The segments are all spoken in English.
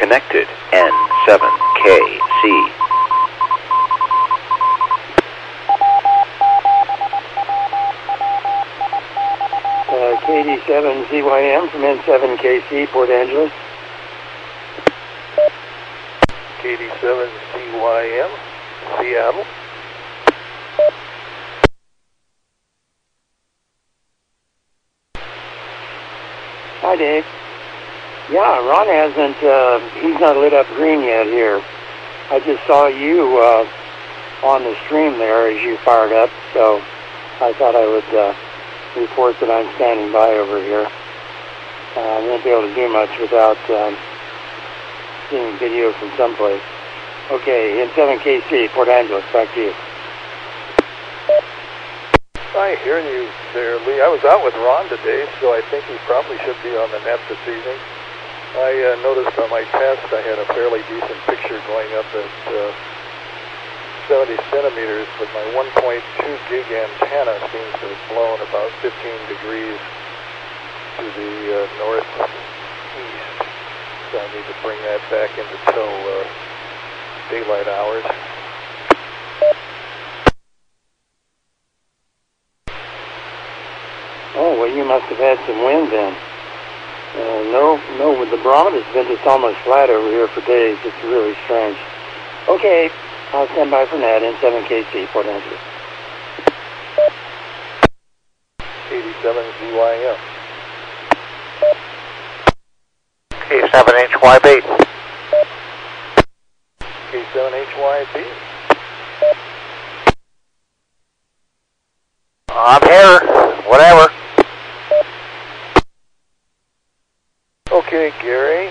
connected. N7KC. KD7ZYM from N7KC, Port Angeles. KD7ZYM, Seattle. Hi, Dave. Yeah, Ron hasn't, he's not lit up green yet here. I just saw you on the stream there as you fired up, so I thought I would report that I'm standing by over here. I won't be able to do much without seeing video from someplace. Okay, N7KC, Port Angeles, back to you. I hear you there, Lee. I was out with Ron today, so I think he probably should be on the net this evening. I noticed on my test I had a fairly decent picture going up at 70 centimeters, but my 1.2 gig antenna seems to have blown about 15 degrees to the northeast, so I need to bring that back into tow daylight hours. Oh, well, you must have had some wind then. No, the barometer's been just almost flat over here for days. It's really strange. Okay, I'll stand by for that. N7KC, Port Angeles. KD7ZYM. K7HYB. K7HYB. I'm here. Whatever. Okay, Gary.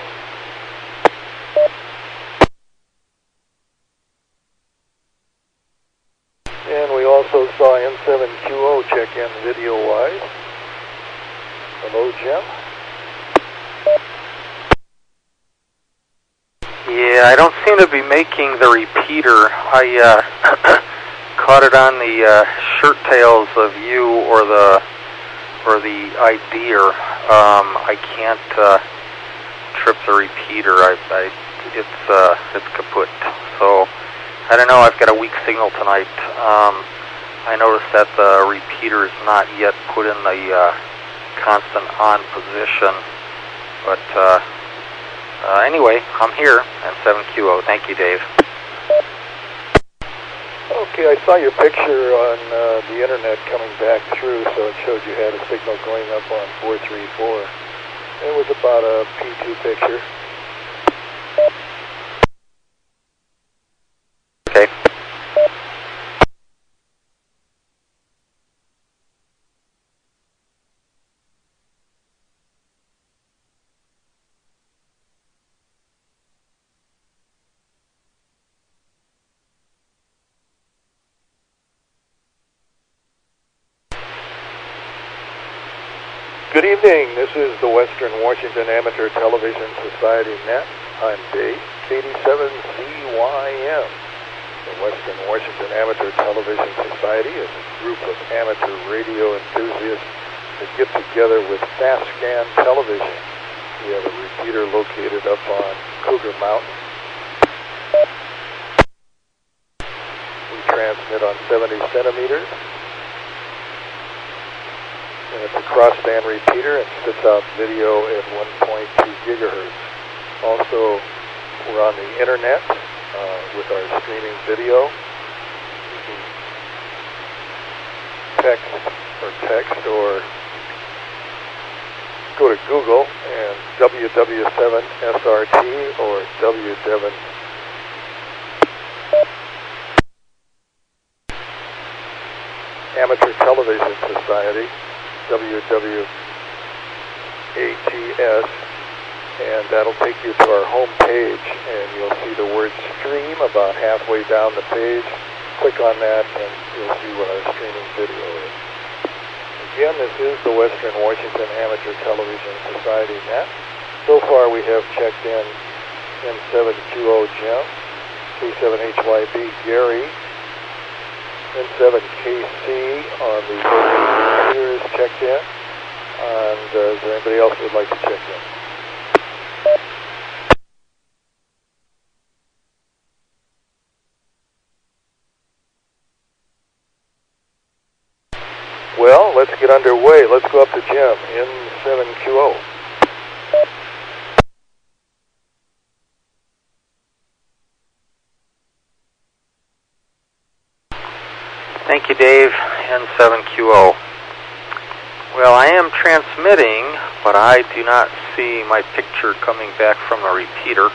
And we also saw N7QO check in video-wise. Hello, Jim. Yeah, I don't seem to be making the repeater. I caught it on the shirt tails of you or the IDer. I can't trip the repeater. It's kaput. So I don't know. I've got a weak signal tonight. I noticed that the repeater is not yet put in the constant on position. But anyway, I'm here. N7QO. Thank you, Dave. Okay, I saw your picture on the internet coming back through, so it showed you had a signal going up on 434. It was about a P2 picture. Okay. Good evening. This is the Western Washington Amateur Television Society Net. I'm Dave, KD7ZYM. The Western Washington Amateur Television Society is a group of amateur radio enthusiasts that get together with fast scan television. We have a repeater located up on Cougar Mountain. We transmit on 70 centimeters. And it's a crossband repeater and spits out video at 1.2 gigahertz. Also, we're on the internet with our streaming video. You can text or go to Google and WW7SRT or WW7 Amateur Television Society. WW7ATS, and that'll take you to our home page, and you'll see the word stream about halfway down the page. Click on that and you'll see what our streaming video is. Again, this is the Western Washington Amateur Television Society net. So far we have checked in N7QO Jim, K7HYB Gary, N7KC on the computer is checked in, and is there anybody else who would like to check in? Well, let's get underway. Let's go up to Jim, N7QO. Thank you, Dave, N7QO. Well, I am transmitting, but I do not see my picture coming back from the repeater.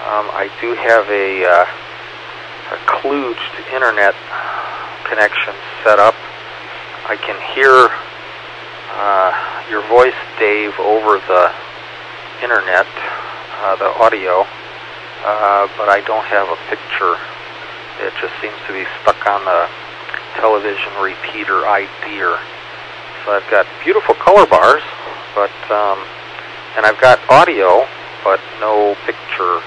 I do have a kludged internet connection set up. I can hear your voice, Dave, over the internet, the audio, but I don't have a picture. It just seems to be stuck on the television repeater IDer. So I've got beautiful color bars, but and I've got audio, but no picture.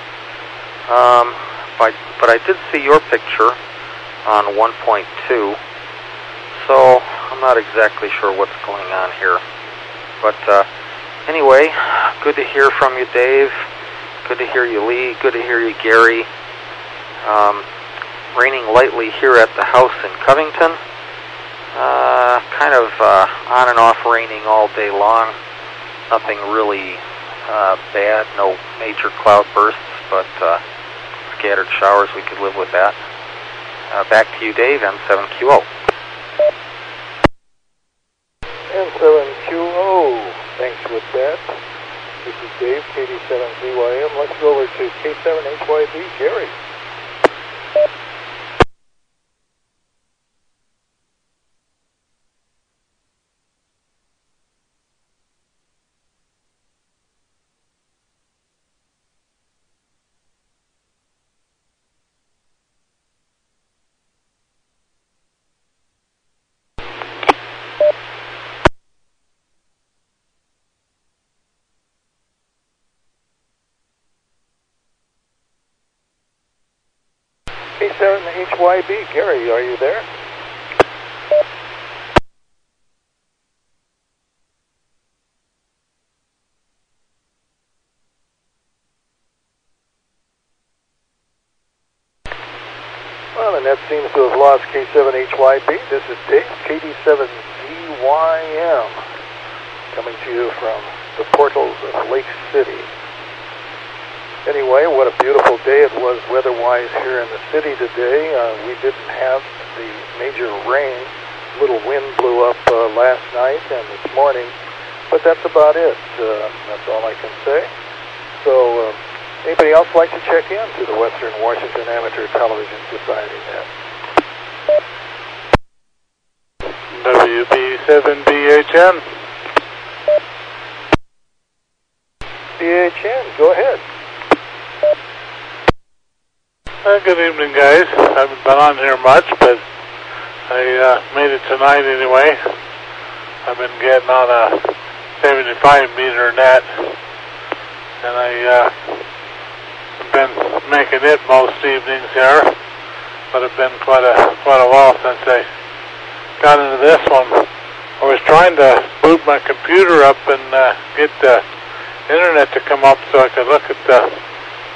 But I did see your picture on 1.2, so I'm not exactly sure what's going on here. But anyway, good to hear from you, Dave. Good to hear you, Lee. Good to hear you, Gary. Raining lightly here at the house in Covington. Kind of on and off raining all day long. Nothing really bad, no major cloud bursts, but scattered showers, we could live with that. Back to you, Dave, N7QO. N7QO, thanks with that. This is Dave, KD7ZYM. Let's go over to K7HYB, Gary. K7HYB, Gary, are you there? Well, and that seems to have lost K7HYB. This is Dave, KD7ZYM, coming to you from the portals of Lake City. Anyway, what a beautiful day it was weather-wise here in the city today. We didn't have the major rain. A little wind blew up last night and this morning, but that's about it. That's all I can say. So, anybody else like to check in to the Western Washington Amateur Television Society net? WB7BHN. BHN, go ahead. Good evening, guys. I haven't been on here much, but I made it tonight anyway. I've been getting on a 75-meter net, and I've been making it most evenings here, but it's been quite a while since I got into this one. I was trying to boot my computer up and get the internet to come up so I could look at the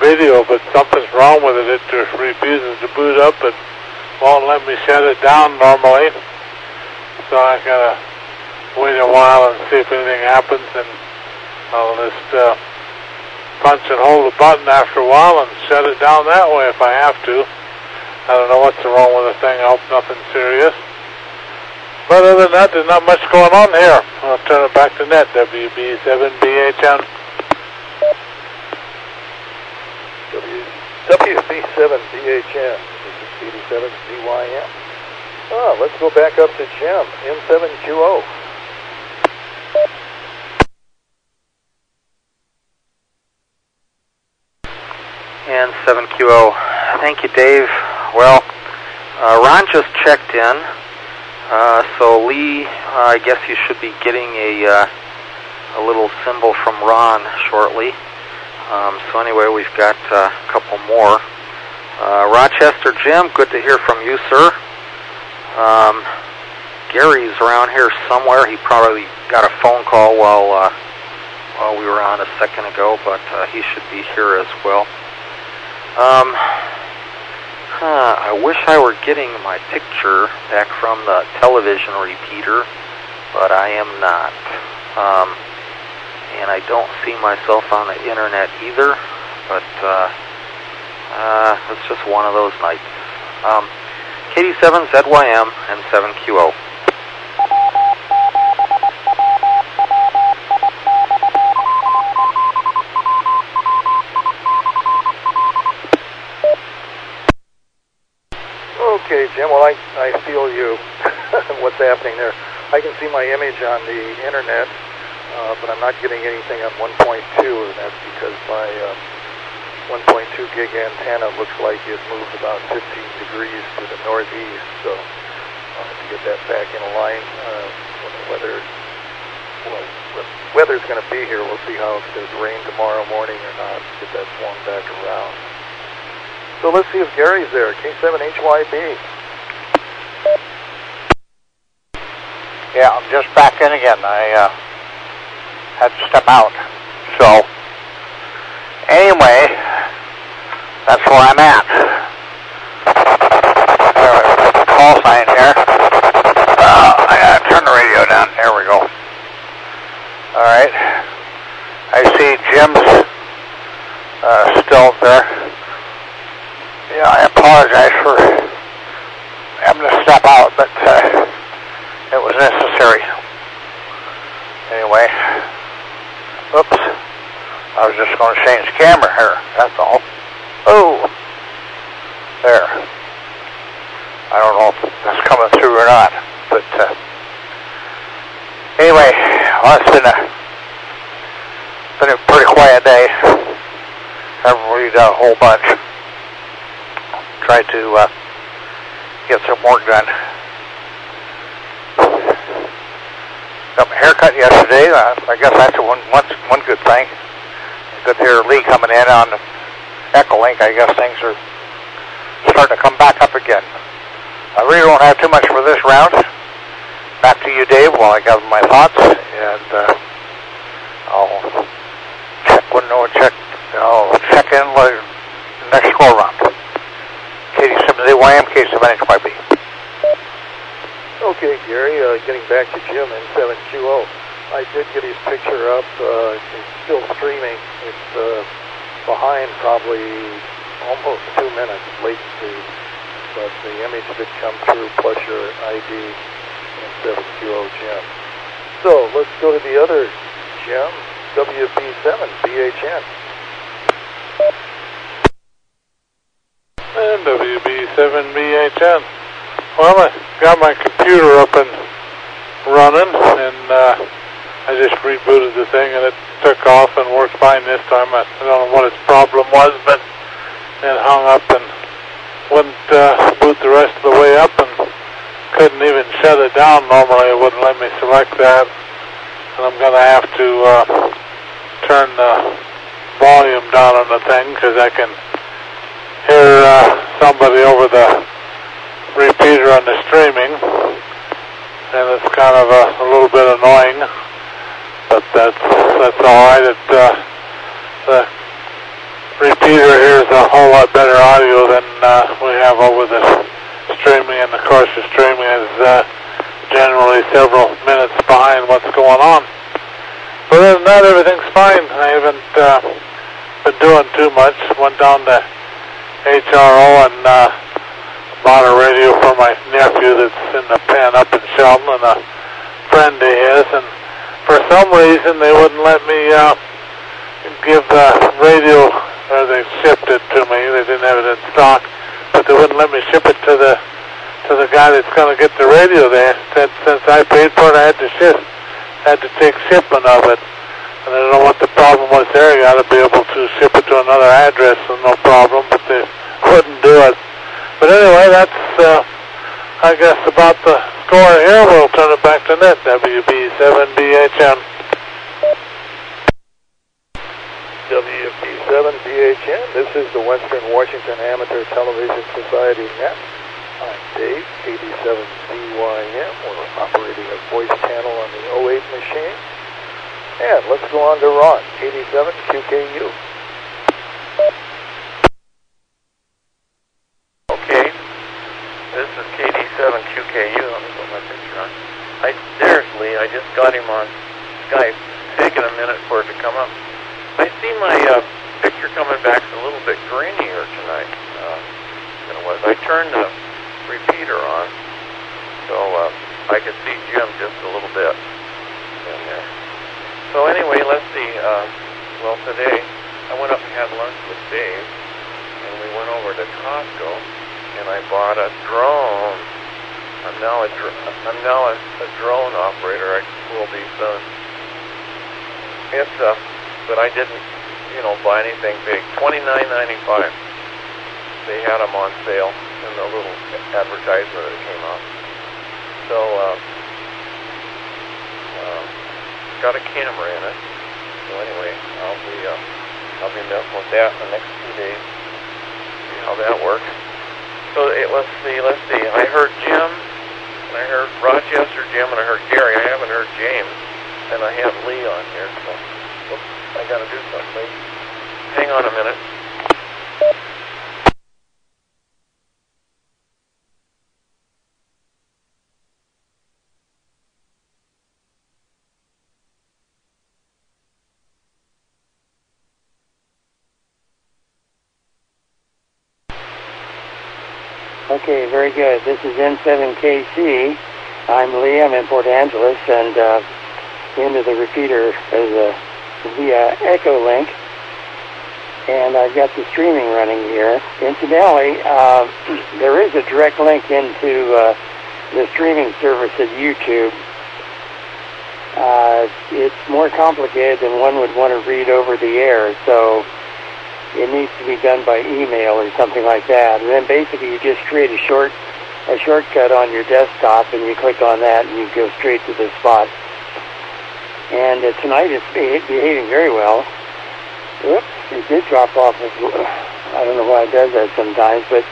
video, but something's wrong with it. It just refuses to boot up and won't let me shut it down normally. So I gotta wait a while and see if anything happens, and I'll just punch and hold the button after a while and shut it down that way if I have to. I don't know what's wrong with the thing. I hope nothing serious. But other than that, there's not much going on here. I'll turn it back to net, WB7BHN. WB7BHN, this is KD7ZYM. Let's go back up to Jim, N7QO. N7QO. Thank you, Dave. Well, Ron just checked in. So Lee, I guess you should be getting a little symbol from Ron shortly. So anyway, we've got a couple more. Rochester Jim, good to hear from you, sir. Gary's around here somewhere. He probably got a phone call while we were on a second ago, but he should be here as well. I wish I were getting my picture back from the television repeater, but I am not. And I don't see myself on the internet either, but it's just one of those nights. KD7ZYM and 7QO. Okay, Jim, well, I feel you. What's happening there? I can see my image on the internet, but I'm not getting anything on 1.2, and that's because my 1.2 gig antenna looks like it moved about 15 degrees to the northeast, so I'll have to get that back in line. When the weather's going to be here, we'll see how if there's rain tomorrow morning or not, get that swung back around. So let's see if Gary's there. K7HYB. Yeah, I'm just back in again. I had to step out. So, anyway, that's where I'm at. There's a call sign here. I gotta turn the radio down. There we go. Alright. I see Jim's still there. Yeah, I apologize for having to step out, but it was necessary. Anyway, oops, I was just going to change the camera here, that's all. Oh, there. I don't know if that's coming through or not, but anyway, well, it's been a pretty quiet day. Haven't really done a whole bunch. Tried to get some work done. Got my hair cut yesterday. I guess that's one good thing. Good to hear Lee coming in on the Echolink. I guess things are starting to come back up again. I really don't have too much for this round. Back to you, Dave, while I gather my thoughts, and I'll check in the next score round. KD7ZYM, K7HYB. Okay, Gary, getting back to Jim and 7QO. I did get his picture up. It's still streaming. It's behind probably almost 2 minutes latency, but the image did come through plus your ID and 7QO Jim. So let's go to the other Jim, WB7BHN. And WB7BHN. Well, I got my computer up and running, and I just rebooted the thing, and it took off and worked fine this time. I don't know what its problem was, but it hung up and wouldn't boot the rest of the way up, and couldn't even shut it down. Normally it wouldn't let me select that, and I'm going to have to turn the volume down on the thing, because I can hear somebody over the repeater on the streaming, and it's kind of a little bit annoying, but that's all right. The repeater hears a whole lot better audio than we have over the streaming, and of course the streaming is generally several minutes behind what's going on. But other than that, everything's fine. I haven't been doing too much. Went down to HRO and bought a radio for my nephew that's in the pen up in Shelton, and a friend of his, and for some reason they wouldn't let me give the radio, or they shipped it to me. They didn't have it in stock, but they wouldn't let me ship it to the guy that's going to get the radio. They said since I paid for it, I had to take shipment of it, and I don't know what the problem was there. You got to be able to ship it to another address, and no problem, but they wouldn't do it. But anyway, that's, I guess, about the score here. We'll turn it back to net, WB7BHN. WB7BHN, this is the Western Washington Amateur Television Society Net. I'm Dave, KD7ZYM. We're operating a voice channel on the 08 machine. And let's go on to Ron, KD7QKU. Okay, is KD7QKU. Let me put my picture on. There's Lee. I just got him on Skype. Taking a minute for it to come up. I see my picture coming back a little bit grainier tonight than it was. I turned the repeater on, so I could see Jim just a little bit in there. So anyway, let's see. Well, today I went up and had lunch with Dave, and we went over to Costco, and I bought a drone. I'm now a drone operator. I will be soon. It's but I didn't, buy anything big. $29.95. They had them on sale in the little advertisement that came out. So got a camera in it. So anyway, I'll be messing with that in the next 2 days. See how that works. So let's see. I heard Jim, and I heard Rochester Jim, and I heard Gary. I haven't heard James, and I have Lee on here. So oops, I got to do something. Lee. Hang on a minute. Okay, very good. This is N7KC. I'm Lee. I'm in Port Angeles, and into the repeater is via Echo Link, and I've got the streaming running here. Incidentally, there is a direct link into the streaming service at YouTube. It's more complicated than one would want to read over the air, so it needs to be done by email or something like that. And then basically you just create a shortcut on your desktop, and you click on that, and you go straight to the spot. And tonight it's behaving very well. Oops, it did drop off. I don't know why it does that sometimes, but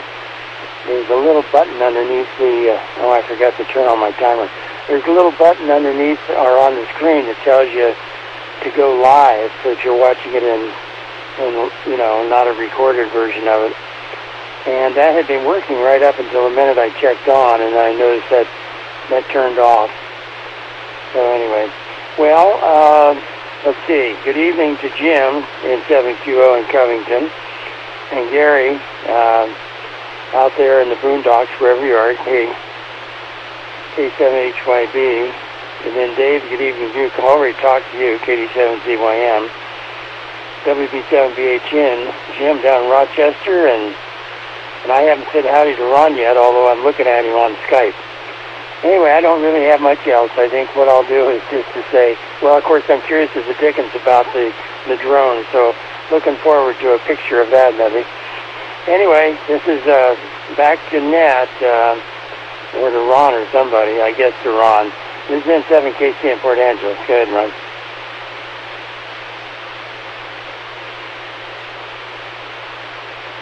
there's a little button underneath the, I forgot to turn on my timer. There's a little button underneath or on the screen that tells you to go live, so that you're watching it in not a recorded version of it. And that had been working right up until the minute I checked on, and I noticed that turned off. So anyway, well, let's see. Good evening to Jim in 7QO in Covington, and Gary out there in the boondocks, wherever you are, K7HYB. And then Dave, good evening to you. I already talked to you, KD7ZYM. WB7BHN, Jim down in Rochester, and I haven't said howdy to Ron yet, although I'm looking at him on Skype. Anyway, I don't really have much else. I think what I'll do is just to say, well, of course, I'm curious as the dickens about the drone, so looking forward to a picture of that, maybe. Anyway, this is back to Nat, or to Ron or somebody, I guess to Ron. This is N7KC in Port Angeles. Go ahead, Ron.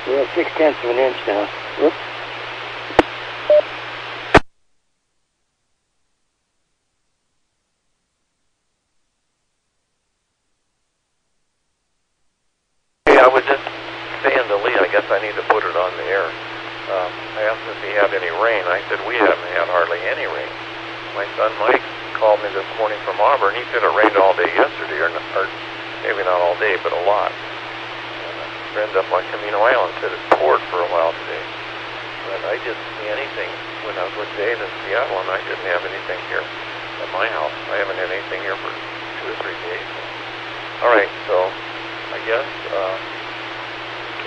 We're at 0.6 of an inch now. Whoops. Hey, I was just saying to Lee, I guess I need to put it on the air. I asked if he had any rain. I said we haven't had hardly any rain. My son Mike called me this morning from Auburn. He said it rained all day yesterday, or maybe not all day, but a lot. Friend up on Camino Island said it poured for a while today. But I didn't see anything when I was with Dave in Seattle, and I didn't have anything here at my house. I haven't had anything here for 2 or 3 days. All right, so I guess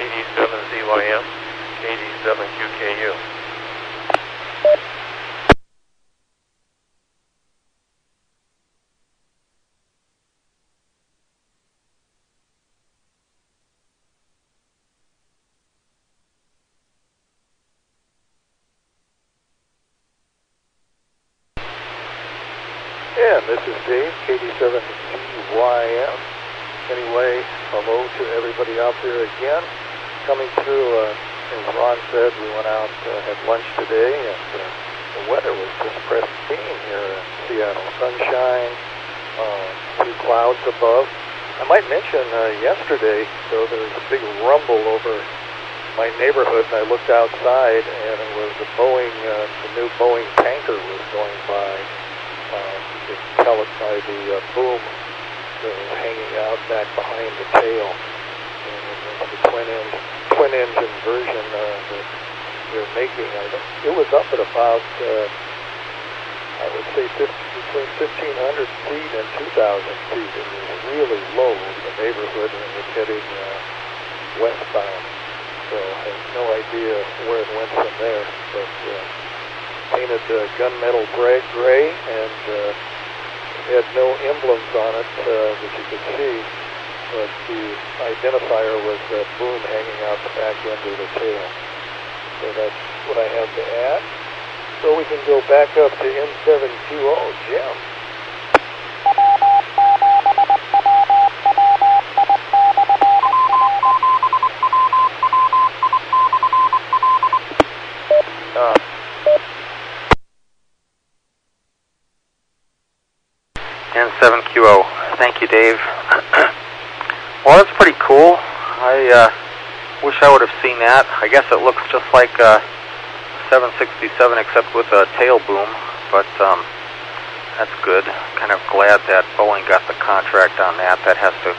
KD7ZYM, KD7QKU. And this is Dave, KD7ZYM. Anyway, hello to everybody out there again. Coming through, as Ron said, we went out, had lunch today, and the weather was just pristine here in Seattle. Sunshine, few clouds above. I might mention yesterday, though, there was a big rumble over my neighborhood, and I looked outside, and it was a Boeing, the new Boeing tanker was going by. You could tell it by the boom that was hanging out back behind the tail. And the twin engine version that they're making, it was up at about, I would say between 1,500 feet and 2,000 feet. It was really low in the neighborhood, and it was heading westbound. So I have no idea where it went from there, but painted gunmetal gray, and had no emblems on it that you could see, but the identifier was that boom hanging out the back end of the tail. So that's what I have to add. So we can go back up to N7QO, Jim. N7QO. Thank you, Dave. Well, that's pretty cool. I wish I would have seen that. I guess it looks just like a 767 except with a tail boom, but that's good. Kind of glad that Boeing got the contract on that. That has to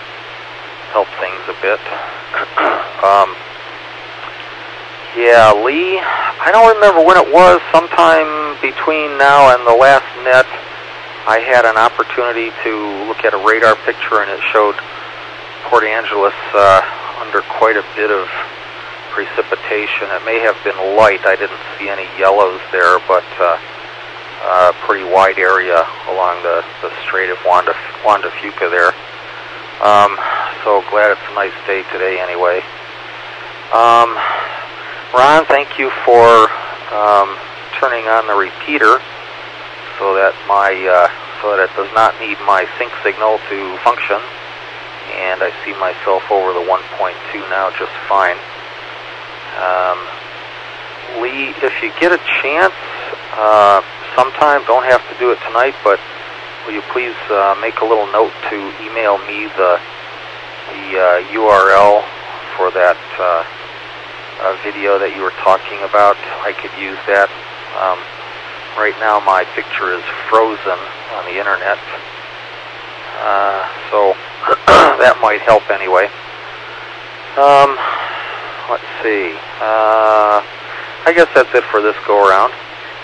help things a bit. Yeah, Lee, I don't remember when it was. Sometime between now and the last net, I had an opportunity to look at a radar picture, and it showed Port Angeles under quite a bit of precipitation. It may have been light. I didn't see any yellows there, but a pretty wide area along the Strait of Juan de Fuca there. So glad it's a nice day today anyway. Ron, thank you for turning on the repeater so that it does not need my sync signal to function, and I see myself over the 1.2 now just fine. Lee, if you get a chance, sometime, don't have to do it tonight, but will you please make a little note to email me the URL for that video that you were talking about? I could use that. Right now my picture is frozen on the internet, so that might help anyway. Let's see. I guess that's it for this go-around.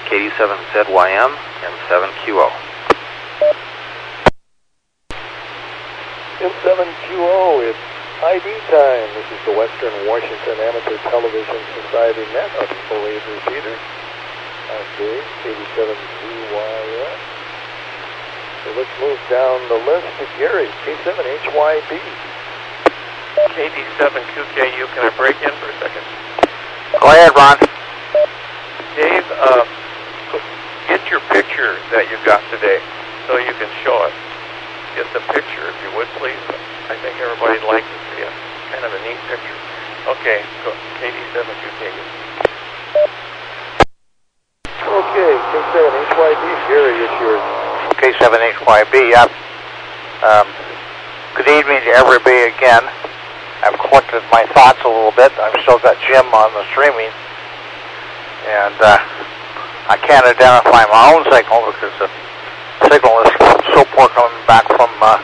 KD7ZYM and 7QO. N7QO, it's ID time. This is the Western Washington Amateur Television Society Net Unbelievers Repeater. I'm Dave, KD7ZYM. So let's move down the list to Gary, K7HYB. KD7QKU, can I break in for a second? Go ahead, Ron. Dave, get your picture that you got today so you can show us. Get the picture, if you would, please. I think everybody'd like to see it. Kind of a neat picture. Okay, go. KD7QKU. Okay, K7HYB, Gary, it's yours. K7HYB, good evening to everybody again. I've collected my thoughts a little bit. I've still got Jim on the streaming, and I can't identify my own signal because the signal is so poor coming back from, oh,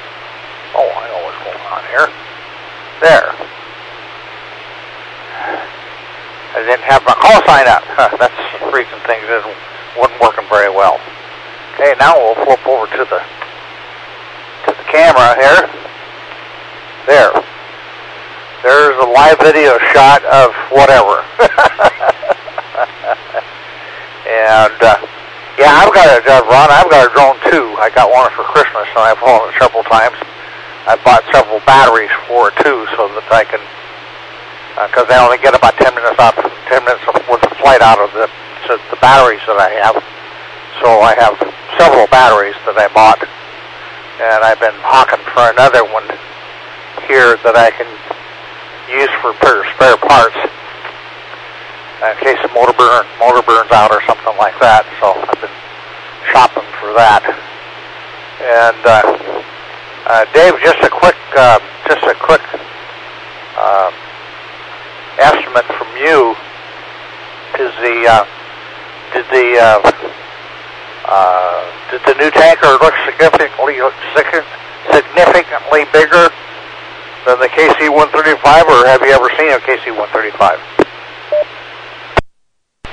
I know what's going on here. There. I didn't have my call sign up. That's the reason things wasn't working very well. Okay, now we'll flip over to the camera here. There. There's a live video shot of whatever. And, yeah, Ron, I've got a drone too. I got one for Christmas, and I've flown it several times. I bought several batteries for it too, so that I can, because I only get about 10 minutes worth of flight out of the batteries that I have. So I have several batteries that I bought, and I've been hawking for another one here that I can use for spare parts in case the motor burns out or something like that. So I've been shopping for that. And Dave, just a quick estimate from you did the new tanker look significantly bigger than the KC-135, or have you ever seen a KC-135?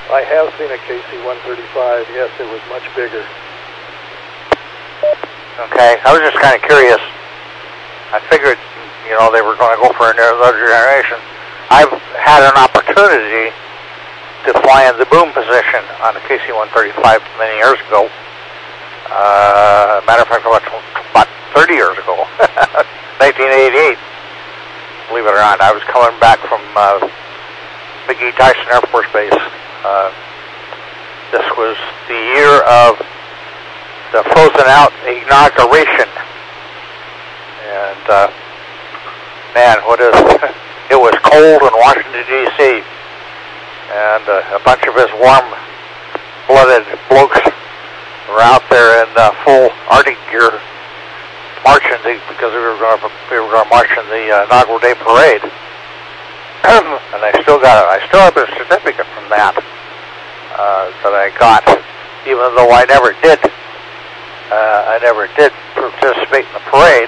I have seen a KC-135. Yes, it was much bigger. Okay, I was just kind of curious. I figured, you know, they were going to go for another generation. I've had an opportunity to fly in the boom position on the KC-135 many years ago. Matter of fact, about 30 years ago, 1988. Believe it or not, I was coming back from McGee Tyson Air Force Base. This was the year of the frozen out inauguration, and man, it was cold in Washington D.C. and a bunch of us warm-blooded blokes were out there in full Arctic gear marching because we were going to march in the inaugural day parade, and I still have a certificate from that that I got, even though I never did participate in the parade.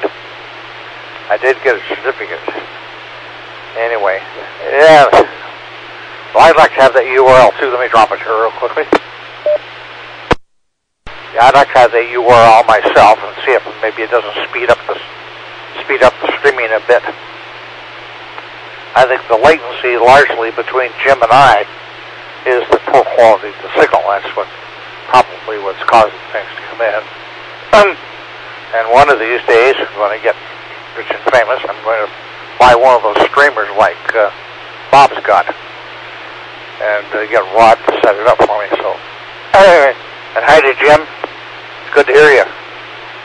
I did get a certificate. Anyway, yeah. Well, I'd like to have that URL too. Let me drop it here real quickly. Yeah, I'd like to have the URL myself and see if maybe it doesn't speed up the streaming a bit. I think the latency largely between Jim and I is the poor quality of the signal. That's probably what's causing things to come in. And one of these days, I'm going to get rich and famous. I'm going to buy one of those streamers like Bob's got, and get Rod to set it up for me. So, anyway, and hi to Jim. It's good to hear you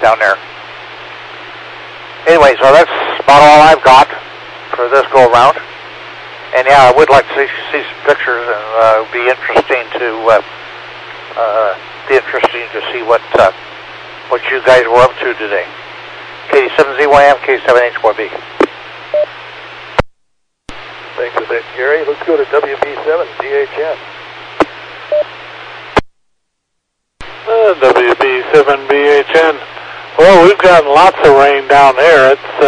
down there. Anyway, so that's about all I've got for this go around. And yeah, I would like to see some pictures, and it would be interesting to see what you guys were up to today. KD7ZYM, K7HYB. Thanks for that, Gary. Let's go to WB7DHN. WB7BHN. Well, we've gotten lots of rain down here. It's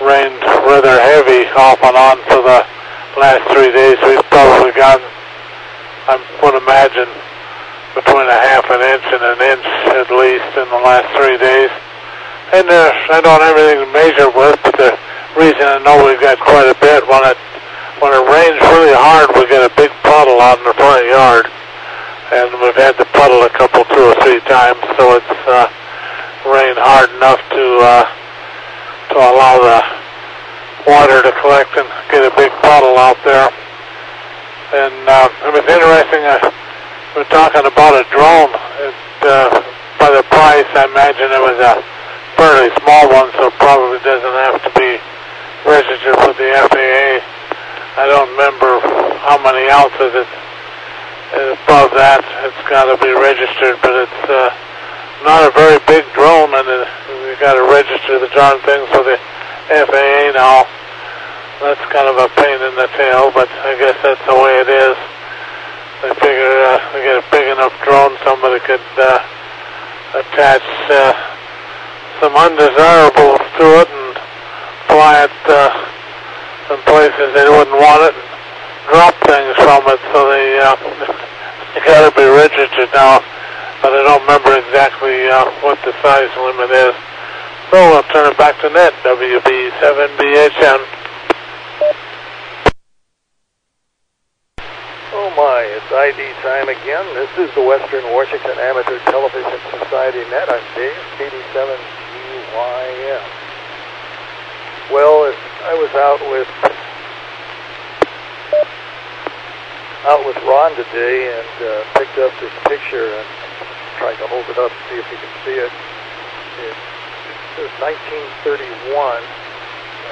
rained rather heavy off and on for the last 3 days. We've probably gotten, I would imagine, between a half an inch and an inch at least in the last 3 days. And I don't have anything to measure with, but the reason I know we've got quite a bit, when it rains really hard, we get a big puddle out in the front yard. And we've had to puddle a couple, 2 or 3 times, so it's rained hard enough to allow the water to collect and get a big puddle out there. And it was interesting, we're talking about a drone. By the price, I imagine it was a fairly small one, so probably doesn't have to be registered with the FAA. I don't remember how many ounces it's above that. It's got to be registered, but it's not a very big drone, and we got to register the darn things with the FAA now. That's kind of a pain in the tail, but I guess that's the way it is. They figure they get a big enough drone, somebody could attach some undesirables to it and fly it in places they wouldn't want it, and drop things from it, so they got to be registered now, but I don't remember exactly what the size limit is. So I'll turn it back to net, WB7BHN. Oh my, it's ID time again. This is the Western Washington Amateur Television Society Net. I'm Dave, KD7GYM. Well, I was out with Ron today and picked up this picture and tried to hold it up to see if you can see it. It says 1931.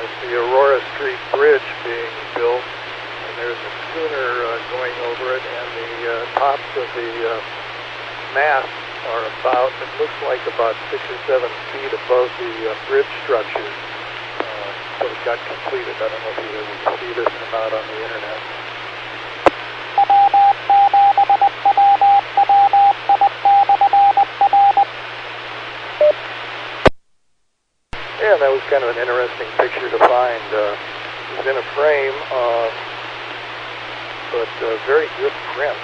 It's the Aurora Street Bridge being built, and there's a schooner going over it, and the tops of the masts are it looks like about 6 or 7 feet above the bridge structure. So it got completed. I don't know if you ever see this or not on the internet. kind of an interesting picture to find. It's in a frame, but very good print.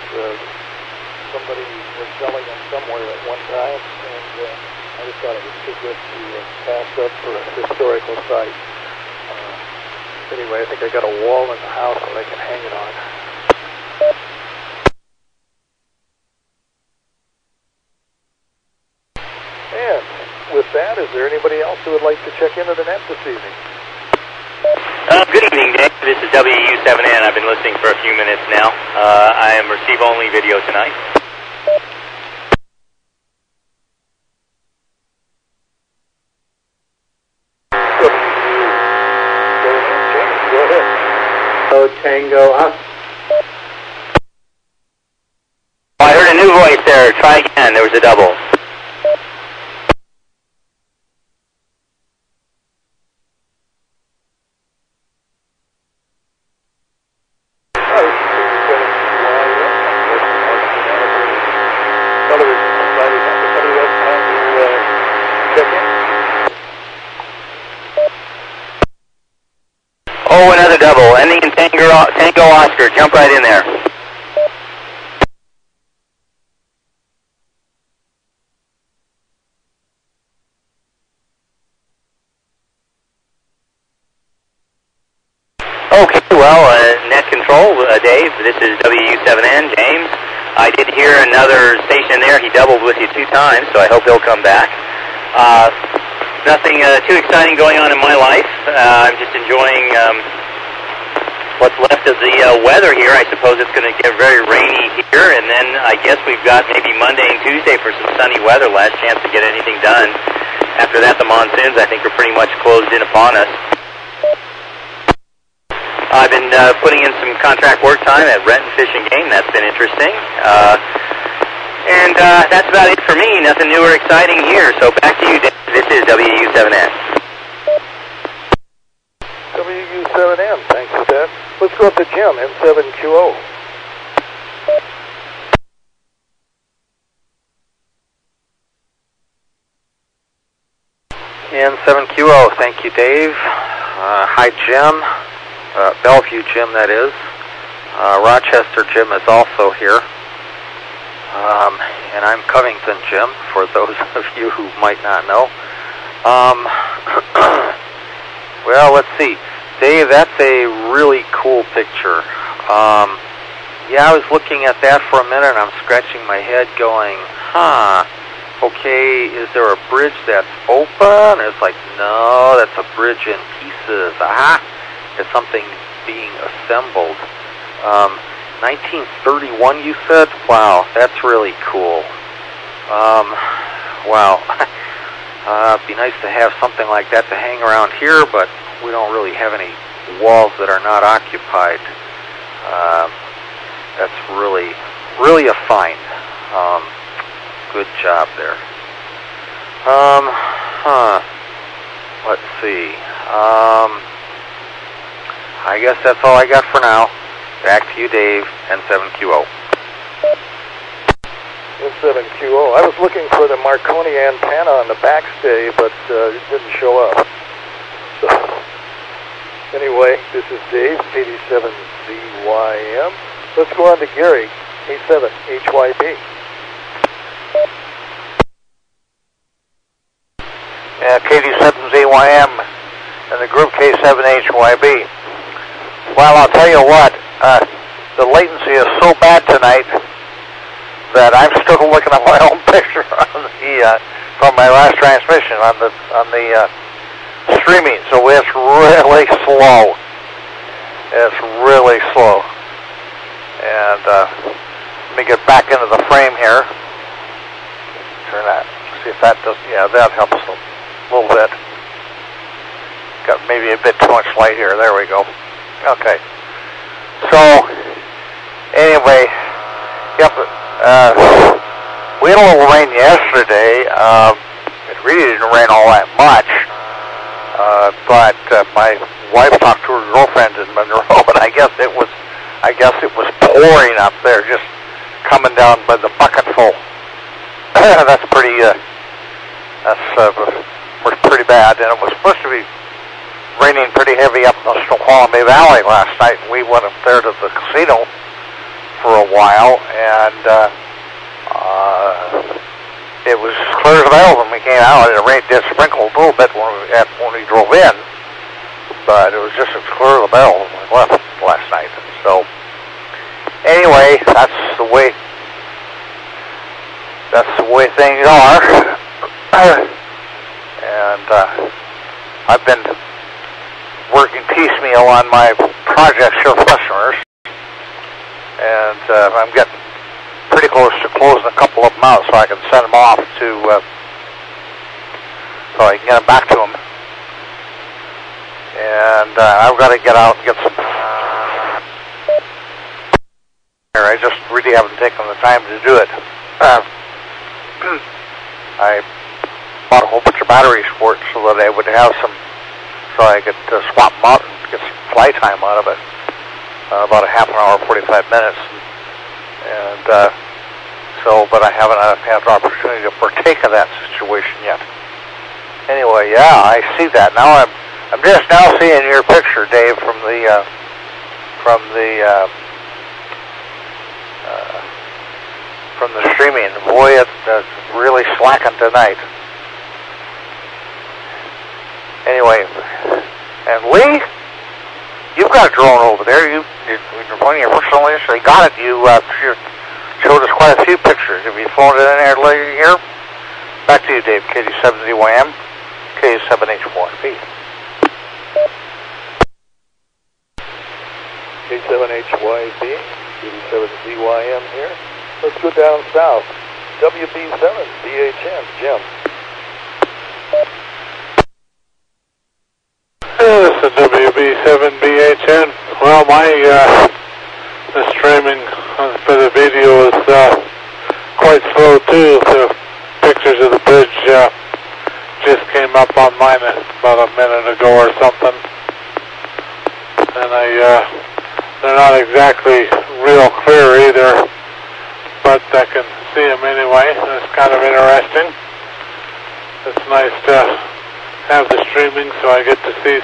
Somebody was selling them somewhere at one time, and I just thought it was too good to pass up for a historical site. Anyway, I think I got a wall in the house that I can hang it on. And with that, is there anybody else who would like to check into the net this evening? Good evening, Dave. This is WW7ATS. I've been listening for a few minutes now. I am receive-only video tonight. Go ahead. Oh, Tango. I heard a new voice there. Try again. There was a double. Oh, another double. Ending in Tango Oscar. Jump right in there. Okay, well, net control, Dave. This is WU7N, James. I did hear another station there. He doubled with you 2 times, so I hope he'll come back. Nothing too exciting going on in my life. I'm just enjoying what's left of the weather here. I suppose it's going to get very rainy here, and then I guess we've got maybe Monday and Tuesday for some sunny weather. Last chance to get anything done. After that, the monsoons, I think, are pretty much closed in upon us. I've been putting in some contract work time at Renton Fish and Game. That's been interesting. And that's about it for me. Nothing new or exciting here. So back to you, Dave. This is WU7N. WU7N, thanks for that. Let's go up to Jim, N7QO. N7QO, thank you, Dave. Hi, Jim. Bellevue Jim, that is. Rochester Jim is also here. And I'm Covington Jim, for those of you who might not know. Well, let's see. Dave, that's a really cool picture. Yeah, I was looking at that for a minute, and I'm scratching my head going, okay, is there a bridge that's open? It's like, no, that's a bridge in pieces. It's something being assembled. 1931, you said? Wow, that's really cool. Wow. It'd be nice to have something like that to hang around here, but we don't really have any walls that are not occupied. That's really, really a find. Good job there. Let's see. I guess that's all I got for now. Back to you, Dave, N7QO. N7QO. I was looking for the Marconi antenna on the backstay, but it didn't show up. So, anyway, this is Dave, 87ZYM. Let's go on to Gary, 87HYB. Yeah, KD7ZYM and the group K7HYB. Well, I'll tell you what, the latency is so bad tonight that I'm still looking at my own picture on the, from my last transmission on the streaming. So it's really slow. It's really slow. And let me get back into the frame here. Turn that. See if that does. Yeah, that helps a little bit. Got maybe a bit too much light here. There we go. Okay. So, anyway, yep, we had a little rain yesterday. It really didn't rain all that much, but my wife talked to her girlfriend in Monroe, and I guess it was pouring up there, just coming down by the bucketful. That's pretty bad, and it was supposed to be raining pretty heavy up in the Snoqualmie Valley last night. We went up there to the casino for a while, and it was clear as a bell when we came out. The rain did sprinkle a little bit when we drove in, but it was just as clear as a bell when we left last night. So anyway, that's the way things are. And I've been working piecemeal on my projects here with customers, and I'm getting pretty close to closing a couple of them out so I can send them off to, so I can get them back to them. And I've got to get out and get some. I just really haven't taken the time to do it. I bought a whole bunch of batteries for it so that I would have some, so I could swap them out and get some fly time out of it. About a half an hour, 45 minutes. And but I haven't had the opportunity to partake of that situation yet. Anyway, yeah, I see that now. I'm just now seeing your picture, Dave, from the streaming. Boy, it's really slacking tonight. Anyway, and Lee, you've got a drone over there. You're pointing your personal interest. You got it. You showed us quite a few pictures. Have you flown it in there later here? Back to you, Dave. KD7ZYM, KD7H1B. K7HYB, KD7ZYM here. Let's go down south. WB7BHN, Jim. This is WB7BHN. Well, the streaming for the video is quite slow too. The pictures of the bridge just came up on mine about a minute ago or something, and they're not exactly real clear either, but I can see them anyway. It's kind of interesting. It's nice to have the streaming so I get to see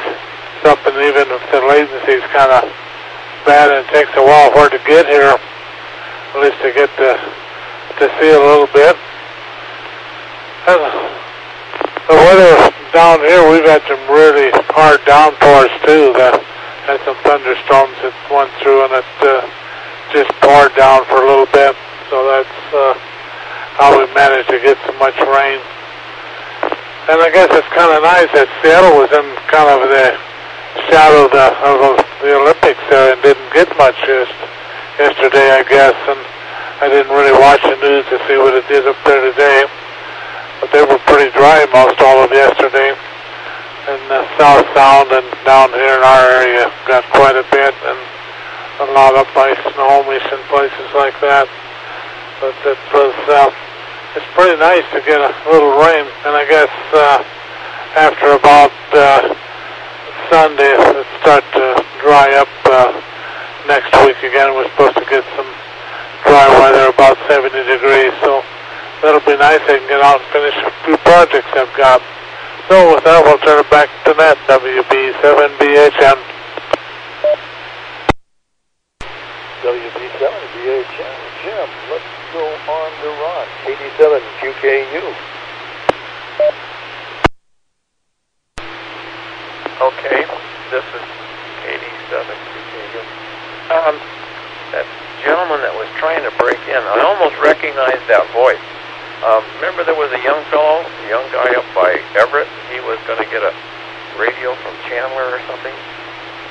something, even if the latency is kind of bad and it takes a while for it to get here. At least I get to see a little bit. And the weather down here, we've had some really hard downpours too. Had some thunderstorms that went through, and it just poured down for a little bit. So that's how we managed to get so much rain. And I guess it's kind of nice that Seattle was in kind of the shadow of the Olympics there and didn't get much yesterday, I guess. And I didn't really watch the news to see what it did up there today. But they were pretty dry most all of yesterday. And the South Sound and down here in our area got quite a bit, and a lot up by Snohomish and places like that. But it was, it's pretty nice to get a little rain, and I guess after about Sunday it start to dry up next week again. We're supposed to get some dry weather, about 70 degrees, so that'll be nice. I can get out and finish a few projects I've got. So with that, we'll turn it back to Matt, WB7BHN. WB7BHN, Jim. Let's go on to Ron, KD7QKU. Okay, this is KD7QKU. That gentleman that was trying to break in, I almost recognized that voice. Remember there was a young fellow, a young guy up by Everett. He was going to get a radio from Chandler or something.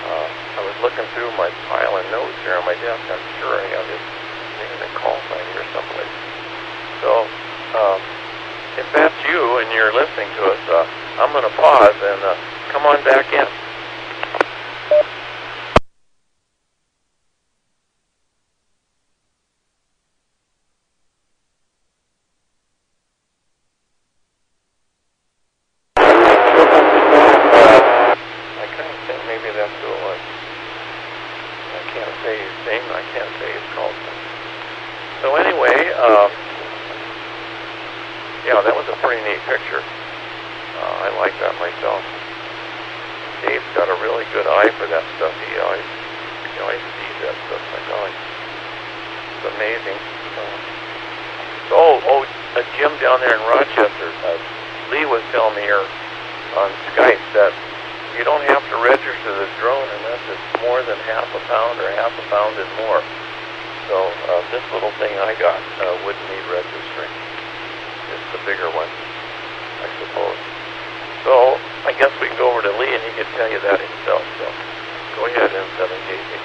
I was looking through my pile of notes here on my desk. I'm sure I have his name and call sign here someplace. So, if that's you and you're listening to us, I'm going to pause and come on back in. Yeah, that was a pretty neat picture. I like that myself. Dave's got a really good eye for that stuff. He always sees that stuff. Like, oh, it's amazing. Jim down there in Rochester, Lee was telling me here on Skype that you don't have to register the drone unless it's more than half a pound or half a pound and more. So this little thing I got wouldn't need registering. It's the bigger one, I suppose. So I guess we can go over to Lee and he can tell you that himself. So go ahead, M7KC.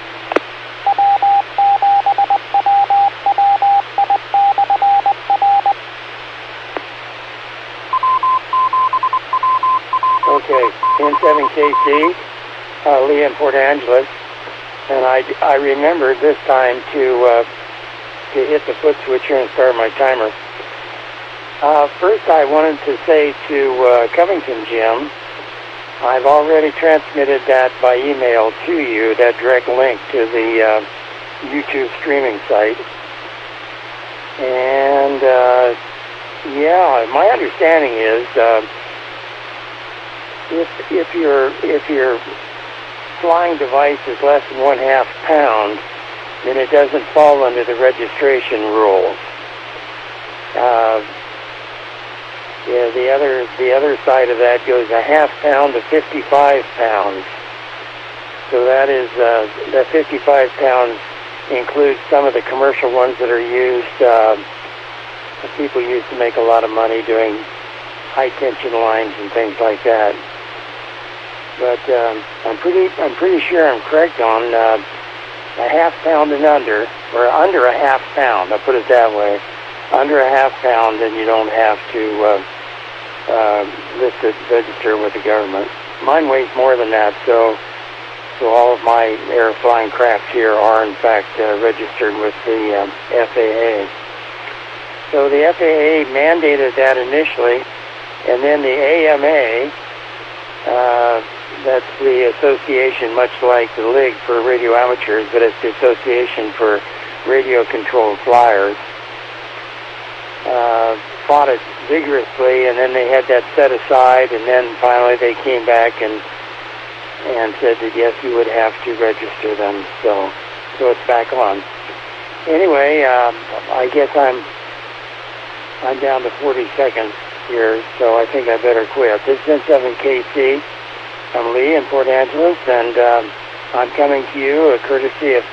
Okay, N7KC, Lee in Port Angeles, and I remembered this time to hit the foot switcher and start my timer. First, I wanted to say to Covington Jim, I've already transmitted that by email to you, that direct link to the YouTube streaming site. And yeah, my understanding is if your flying device is less than 1/2 pound, then it doesn't fall under the registration rules. Yeah, the other side of that goes 1/2 pound to 55 pounds. So that is that 55 pounds includes some of the commercial ones that are used. People used to make a lot of money doing high tension lines and things like that. But I'm pretty sure I'm correct on 1/2 pound and under, or under 1/2 pound. I'll put it that way. Under 1/2 pound, then you don't have to register with the government. Mine weighs more than that, so all of my air flying craft here are in fact registered with the FAA. So the FAA mandated that initially, and then the AMA, that's the association, much like the League for Radio Amateurs, but it's the Association for Radio Controlled Flyers, fought it vigorously, and then they had that set aside, and then finally they came back and said that yes, you would have to register them. So it's back on. Anyway, I guess I'm down to 40 seconds here, so I think I better quit. This is N7KC. I'm Lee in Port Angeles, and I'm coming to you courtesy of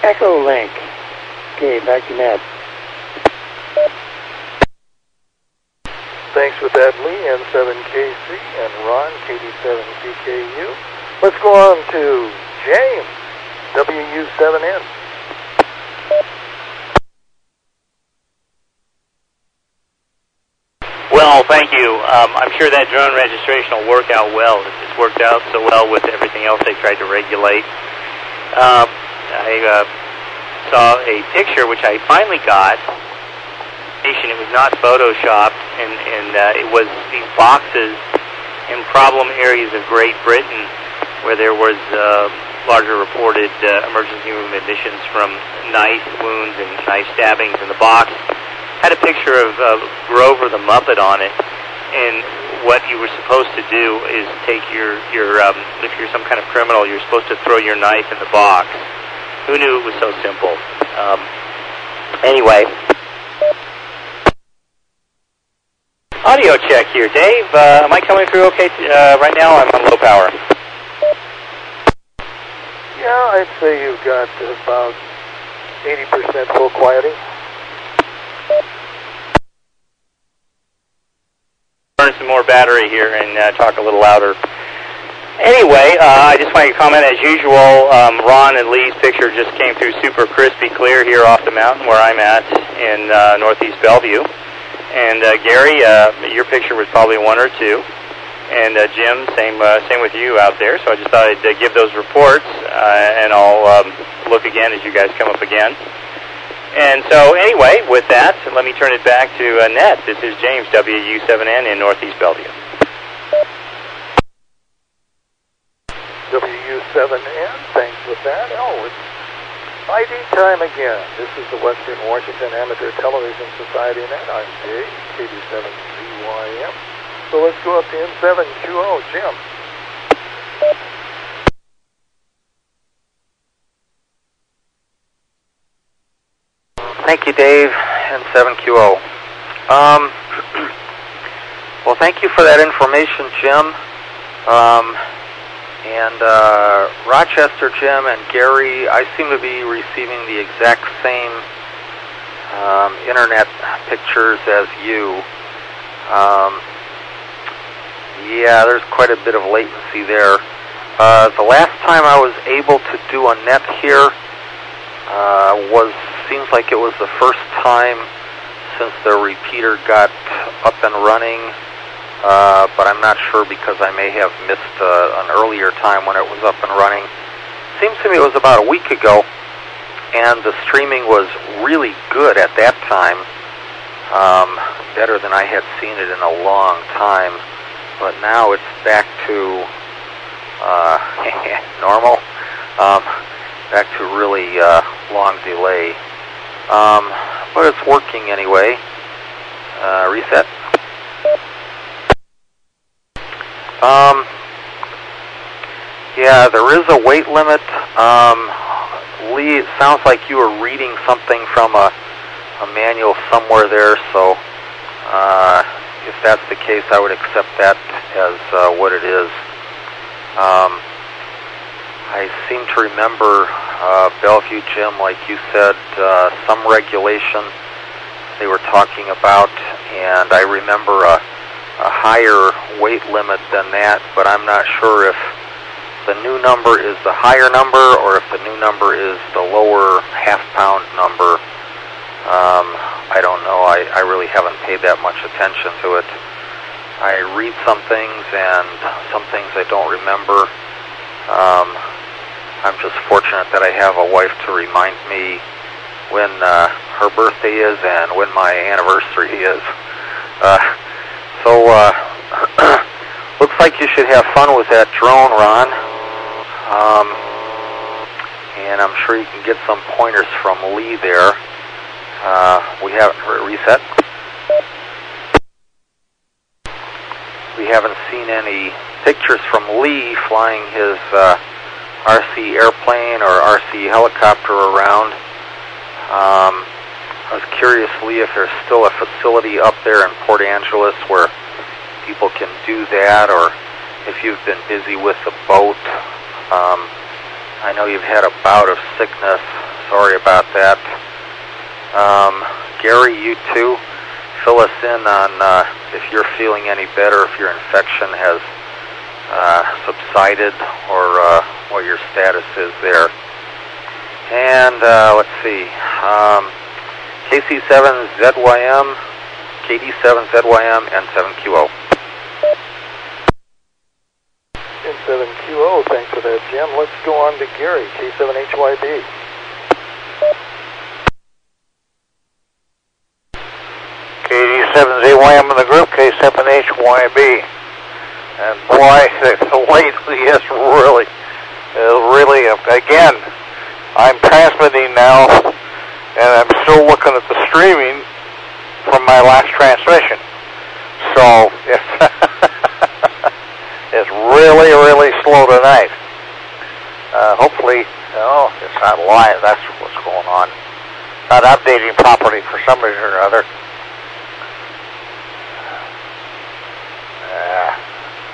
Echolink. Okay, back to Ned. Thanks with that, Lee, N7KC, and Ron, KD7QKU. Let's go on to James, WU7N. Well, thank you. I'm sure that drone registration will work out well. It's worked out so well with everything else they tried to regulate. I saw a picture, which I finally got. It was not photoshopped, and it was these boxes in problem areas of Great Britain where there was larger reported emergency room admissions from knife wounds and knife stabbings, in the box had a picture of Grover the Muppet on it. And what you were supposed to do is take your if you're some kind of criminal, you're supposed to throw your knife in the box. Who knew it was so simple? Anyway, audio check here, Dave. Am I coming through okay? Right now I'm on low power. Yeah, I'd say you've got about 80% full quieting. Burn some more battery here and talk a little louder. Anyway, I just wanted to comment, as usual, Ron and Lee's picture just came through super crispy clear here off the mountain where I'm at in northeast Bellevue. And Gary, your picture was probably 1 or 2. And Jim, same with you out there. So I just thought I'd give those reports, and I'll look again as you guys come up again. And so anyway, with that, let me turn it back to Ned. This is James, WU7N in northeast Bellevue. WU7N, thanks with that. Oh, it's ID time again. This is the Western Washington Amateur Television Society, and I'm Dave, KD7CYM. So let's go up to N7QO, Jim. Dave, and 7QO. Well, thank you for that information, Jim. And Rochester Jim and Gary, I seem to be receiving the exact same internet pictures as you. Yeah, there's quite a bit of latency there. The last time I was able to do a net here seems like it was the first time since the repeater got up and running, but I'm not sure because I may have missed an earlier time when it was up and running. Seems to me it was about a week ago, and the streaming was really good at that time, better than I had seen it in a long time, but now it's back to normal, back to really long delay. But it's working anyway. Reset. Yeah, there is a weight limit. Lee, it sounds like you were reading something from a manual somewhere there, so if that's the case, I would accept that as what it is. I seem to remember Bellevue Jim, like you said, some regulation they were talking about, and I remember a higher weight limit than that, but I'm not sure if the new number is the higher number or if the new number is the lower half-pound number. I don't know. I really haven't paid that much attention to it. I read some things, and some things I don't remember. I'm just fortunate that I have a wife to remind me when her birthday is and when my anniversary is. Looks like you should have fun with that drone, Ron. And I'm sure you can get some pointers from Lee there. We haven't reset. We haven't seen any pictures from Lee flying his RC airplane or RC helicopter around. I was curious, Lee, if there's still a facility up there in Port Angeles where people can do that, or if you've been busy with the boat. I know you've had a bout of sickness. Sorry about that. Gary, you too. Fill us in on if you're feeling any better, if your infection has subsided, or what your status is there. And let's see. KC7ZYM, KD7ZYM, and 7QO. And 7QO, thanks for that, Jim. Let's go on to Gary, K7HYB. KD7ZYM in the group, K7HYB. And boy, lately is really, again, I'm transmitting now, and I'm still looking at the streaming from my last transmission. So it's really, really slow tonight. Hopefully, it's not live. That's what's going on. Not updating properly for some reason or other.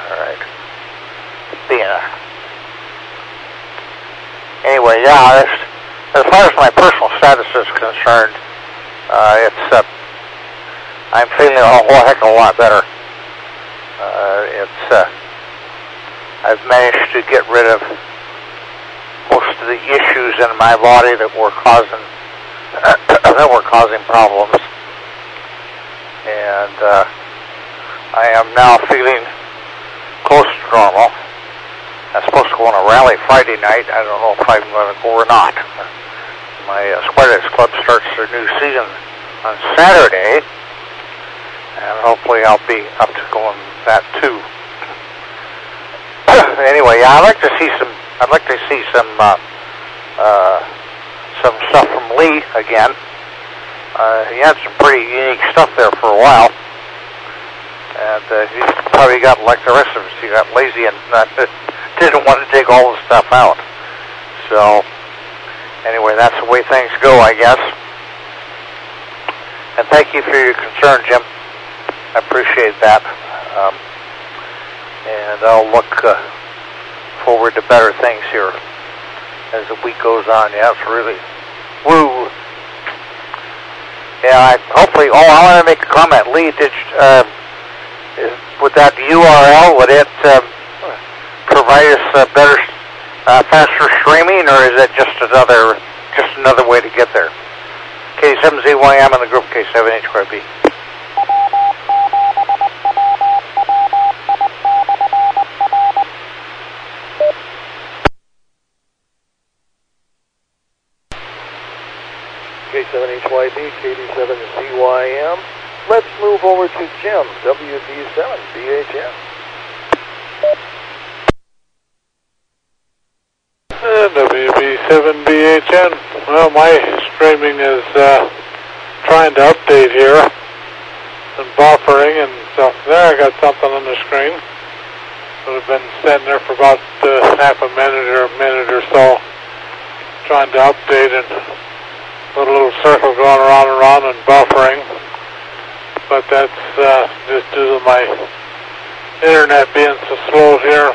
All right. Anyway, yeah, as far as my personal status is concerned, I'm feeling a whole heck of a lot better. I've managed to get rid of most of the issues in my body that were causing problems, and I am now feeling close to normal. I'm supposed to go on a rally Friday night. I don't know if I'm going to go or not. My Squaredex Club starts their new season on Saturday, and hopefully I'll be up to going that too. Anyway, yeah, I'd like to see some stuff from Lee again. He had some pretty unique stuff there for a while, and he probably got, like the rest of us, he got lazy and didn't want to take all the stuff out. So anyway, that's the way things go, I guess. And thank you for your concern, Jim. I appreciate that. And I'll look forward to better things here as the week goes on. Yeah, it's really woo. Yeah, hopefully. Oh, I want to make a comment. Lee, with that URL, would it provide us better, faster streaming, or is it just another way to get there? K7ZYM in the group, K7HYB. K7HYB, KD7ZYM. Let's move over to Jim, WW7ATS. WB7BHN. Well, my streaming is trying to update here and buffering and stuff. There, I got something on the screen. Would have been sitting there for about half a minute or a minute or so, trying to update and put a little circle going around and around and buffering. But that's just due to my internet being so slow here.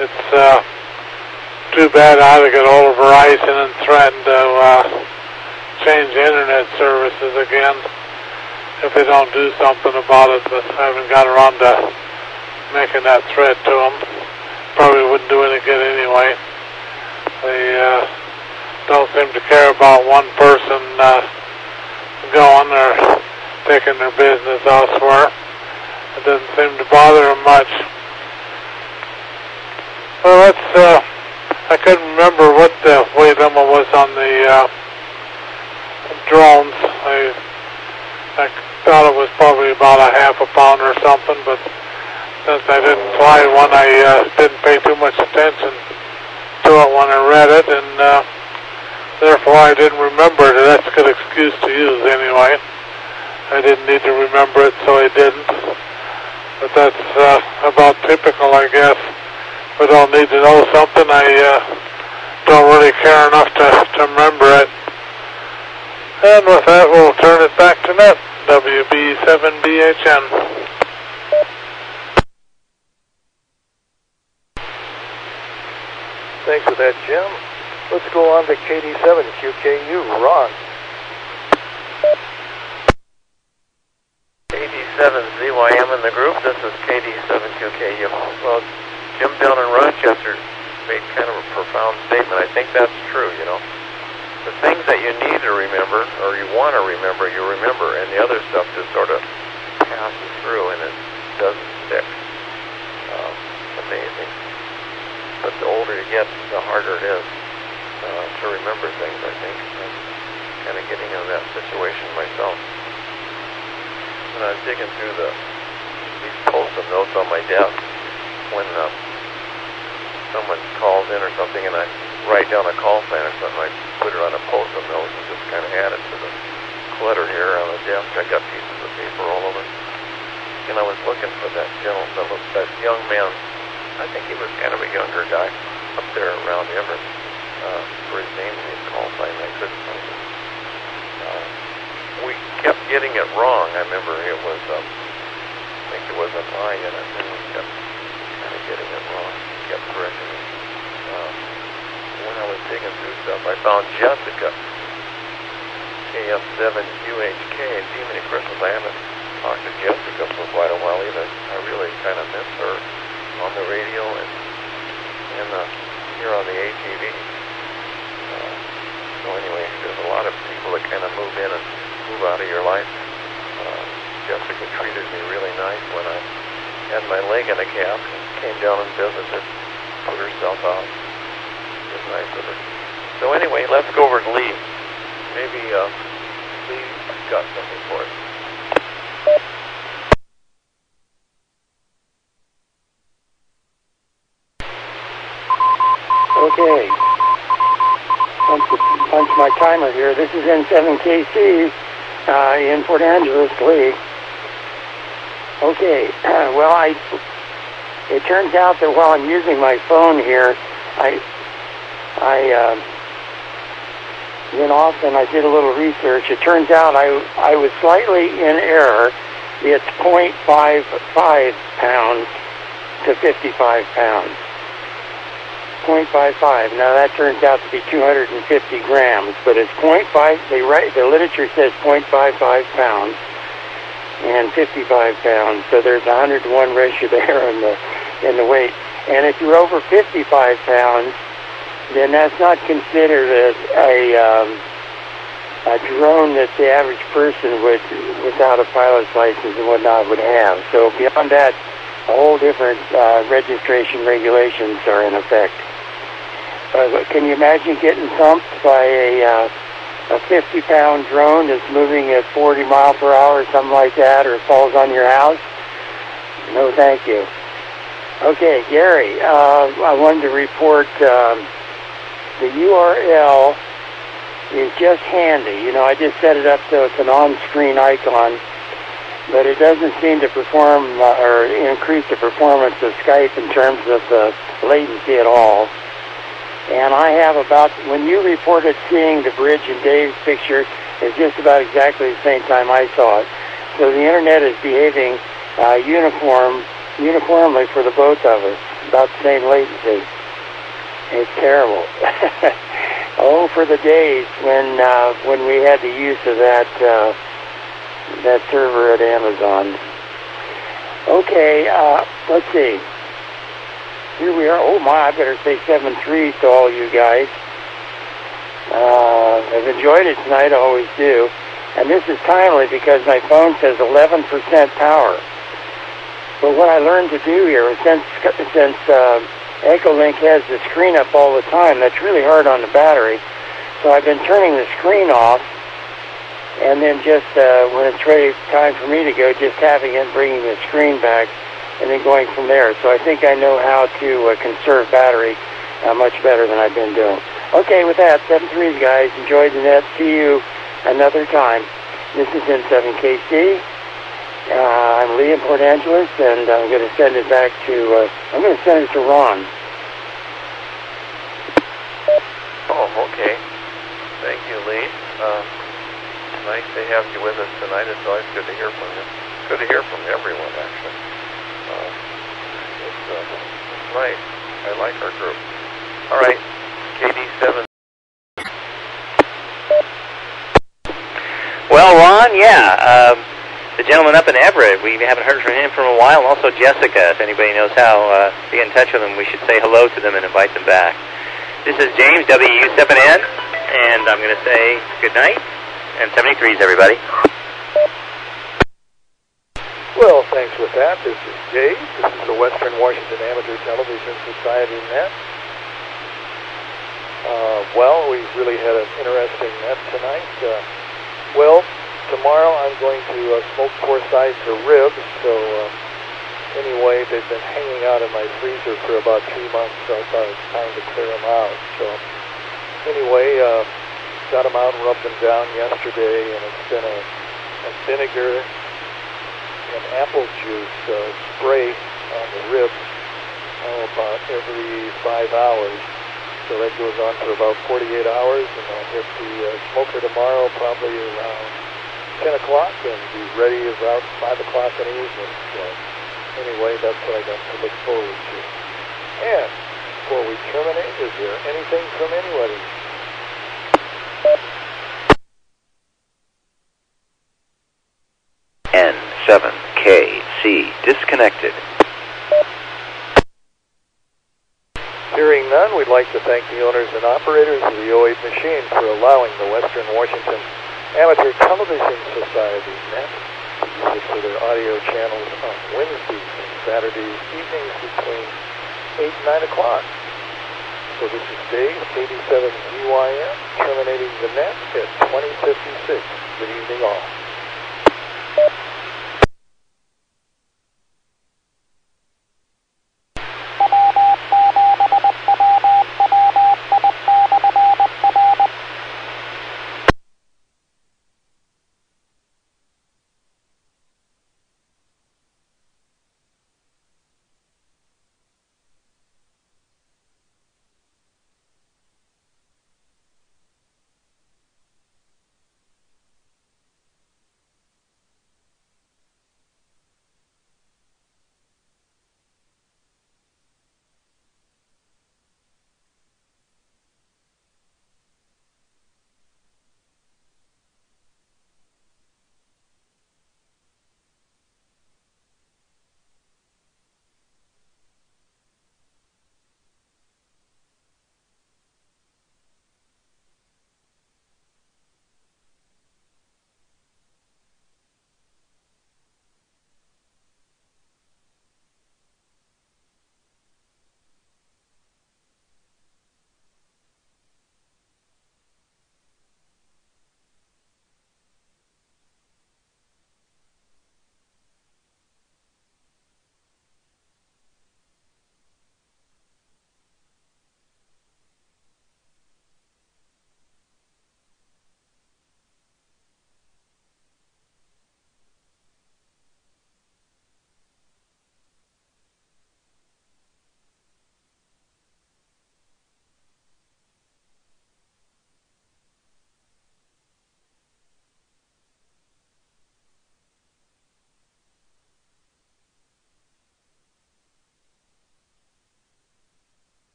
It's too bad I had to get hold of Verizon and threaten to change internet services again if they don't do something about it, but I haven't got around to making that threat to them. Probably wouldn't do any good anyway. They don't seem to care about one person going or taking their business elsewhere. It doesn't seem to bother them much. Well, I couldn't remember what the weight limit was on the drones. I thought it was probably about a half a pound or something, but since I didn't fly one, I didn't pay too much attention to it when I read it, and therefore I didn't remember it. That's a good excuse to use anyway. I didn't need to remember it, so I didn't. But that's about typical, I guess. If I don't need to know something, I don't really care enough to remember it. And with that, we'll turn it back to net, WB7BHN. Thanks for that, Jim. Let's go on to KD7QKU, Ron. KD7ZYM in the group. This is KD7QKU. Well, Jim down in Rochester made kind of a profound statement. I think that's true, you know. The things that you need to remember, or you want to remember, you remember, and the other stuff just sort of passes through and it doesn't stick. Amazing. But the older you get, the harder it is to remember things, I think. I'm kind of getting into that situation myself. When I was digging through these post-it notes on my desk, when someone calls in or something and I write down a call sign or something, I put it on a post-it note and just kind of add it to the clutter here on the desk. I got pieces of paper all over. And I was looking for that gentleman, that young man. I think he was kind of a younger guy up there around Everett. For his name and his call sign, I couldn't find it. We kept getting it wrong. I remember it was, I think it was an I in it, and we kept kind of getting it wrong. Kept correcting it. When I was digging through stuff, I found Jessica, KF7UHK, and gee, many Christmas, I haven't talked to Jessica for quite a while either. I really kind of miss her on the radio and here on the ATV. So anyway, there's a lot of people that kind of move in and move out of your life. Jessica treated me really nice when I had my leg in a cast and came down and visited, put herself out. It was nice of her. So anyway, let's go over to Lee. Maybe Lee's got something for us. Okay. Punch my timer here. This is N7KC in Port Angeles, Lee. Okay. Well, it turns out that while I'm using my phone here, went off and I did a little research. It turns out I was slightly in error. It's 0.55 pounds to 55 pounds. 0.55. Now that turns out to be 250 grams, but it's 0.5. The literature says 0.55 pounds and 55 pounds. So there's a 100-to-1 ratio there in the weight. And if you're over 55 pounds, then that's not considered a drone that the average person would, without a pilot's license and whatnot, would have. So beyond that, a whole different registration regulations are in effect. Can you imagine getting thumped by a 50-pound drone that's moving at 40 miles per hour or something like that, or it falls on your house? No, thank you. Okay, Gary, I wanted to report the URL is just handy. You know, I just set it up so it's an on-screen icon, but it doesn't seem to perform or increase the performance of Skype in terms of the latency at all. And I have about, when you reported seeing the bridge in Dave's picture, it's just about exactly the same time I saw it. So the internet is behaving uniformly for the both of us, about the same latency. It's terrible. Oh, for the days when we had the use of that server at Amazon. Okay, let's see. Here we are. Oh my, I better say 7-3 to all you guys. I've enjoyed it tonight, I always do. And this is timely because my phone says 11% power. But what I learned to do here is since Echolink has the screen up all the time, that's really hard on the battery. So I've been turning the screen off, and then just when it's ready, time for me to go, just tapping it and bringing the screen back, and then going from there. So I think I know how to conserve battery much better than I've been doing. Okay, with that, 7-3, guys. Enjoy the net. See you another time. This is N7KC. I'm Lee in Port Angeles, and I'm going to send it back to, I'm going to send it to Ron. Oh, okay. Thank you, Lee. Nice to have you with us tonight. It's always good to hear from you. Good to hear from everyone, actually. It's nice. I like our group. All right, KD7. Well, Ron, yeah, the gentleman up in Everett, we haven't heard from him for a while, and also Jessica. If anybody knows how to get in touch with them, we should say hello to them and invite them back. This is James, WW7ATS, and I'm going to say good night, and 73s, everybody. Well, thanks with that. This is Dave. This is the Western Washington Amateur Television Society net. Well, we really had an interesting net tonight. Well, tomorrow I'm going to smoke 4 sides of ribs, so anyway, they've been hanging out in my freezer for about 2 months, so I thought it was time to clear them out. So anyway, got them out, rubbed them down yesterday, and it's been a vinegar and apple juice spray on the ribs about every 5 hours. So that goes on for about 48 hours, and I'll hit the smoker tomorrow probably around 10 o'clock and be ready about 5 o'clock in the evening. So anyway, that's what I got to look forward to. And before we terminate, is there anything from anybody? N7KC disconnected. Hearing none, we'd like to thank the owners and operators of the 08 machine for allowing the Western Washington Amateur Television Society net to use it for their audio channels on Wednesdays and Saturday evenings between 8 and 9 o'clock. So this is Dave, KD7GYM, terminating the net at 2056. Good evening all.